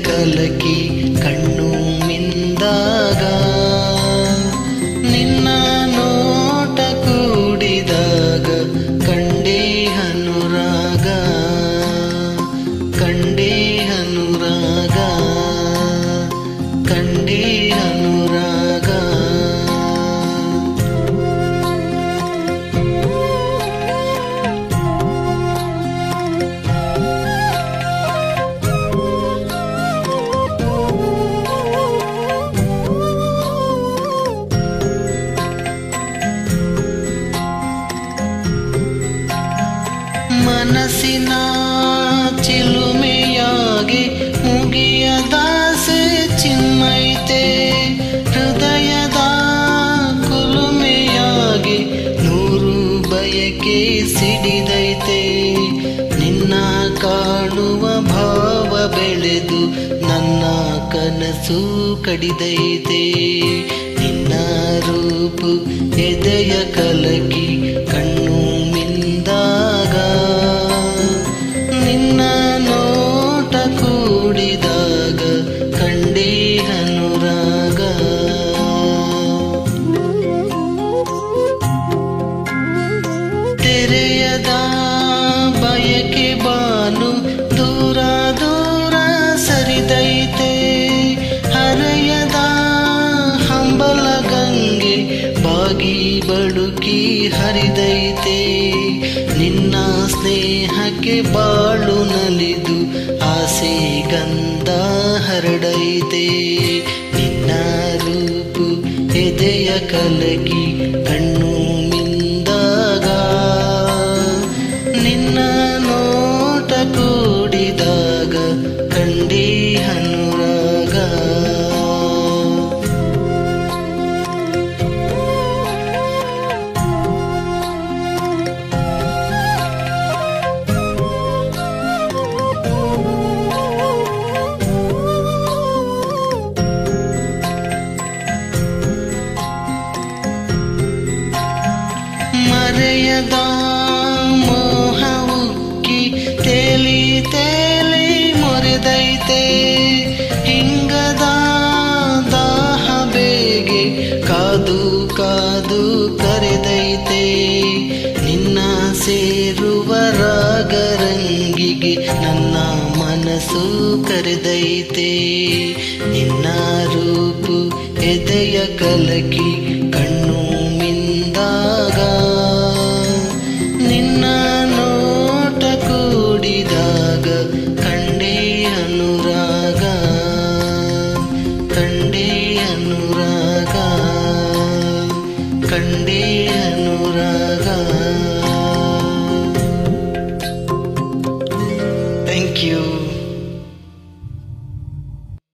ಕಲಕಿ ಕಣ್ಣು ಮಿಂದಾಗ ನಿನ್ನ ನೋಟ ಕೂಡಿದಾಗ ಕಂಡೇ ಅನುರಾಗ ಕಂಡೇ ಅನುರಾಗ ಕಂಡೇ ಅನುರಾಗ ಮನಸ್ಸಿನ ಚಿಲುಮೆಯಾಗಿ ಮುಗಿಯದಾಸೆ ಚಿನ್ಮೈತೆ ಹೃದಯದ ಕುಲುಮೆಯಾಗಿ ನೂರು ಬಯಕೆ ಸಿಡಿದೈತೆ ನಿನ್ನ ಕಾಣುವ ಭಾವ ಬೆಳೆದು ನನ್ನ ಕನಸು ಕಡಿದೈತೆ ನಿನ್ನ ರೂಪು ಎದೆಯ ಕಲಕಿ ಕಣ್ಣು ಮಿಂದಾಗ ನಿನ್ನ ನೋಟ ಕೂಡಿದಾಗ ಕಂಡೇ ಅನುರಾಗ ತೆರೆಯದ ಬಯಕೆ ಬಾನು ದೂರ ದೂರ ಸರಿದೈತೆ ಹರೆಯದ ಹಂಬಲ ಗಂಗೆ ಬಾಗಿ ಬಳುಕಿ ಹರಿದೈತೆ ನಿನ್ನ ಸ್ನೇಹಕ್ಕೆ ಬಾಳು ನಲಿದು ಆಸೆ ಗಂಧ ಹರಡೈತೆ ನಿನ್ನ ರೂಪು ಎದೆಯ ಕಲಕಿ ಕಣ್ಣು ಮಿಂದಾಗ ನಿನ್ನ ನೋಟ ಕೂಡಿದಾಗ ಕಂಡೇ ಅನುರಾಗ ಮರೆಯದ ಮೋಹ ಉಕ್ಕಿ ತೇಲಿ ತೇಲಿ ಮೊರೆದೈತೆ ಹಿಂಗದ ದಾಹ ಬೇಗೆ ಕಾದು ಕಾದು ಕರೆದೈತೆ ನಿನ್ನ ಸೇರುವ ರಾಗರಂಗಿಗೆ ನನ್ನ ಮನಸ್ಸು ಕರೆದೈತೆ ನಿನ್ನ ರೂಪು ಎದೆಯ ಕಲಕಿ ಕಣ್ಣು ಮಿಂದಾಗ ನಿನ್ನ ನೋಟ ಕೂಡಿದಾಗ ಕಂಡೇ ಅನುರಾಗ ಕಂಡೇ ಅನುರಾಗ ಕಂಡೇ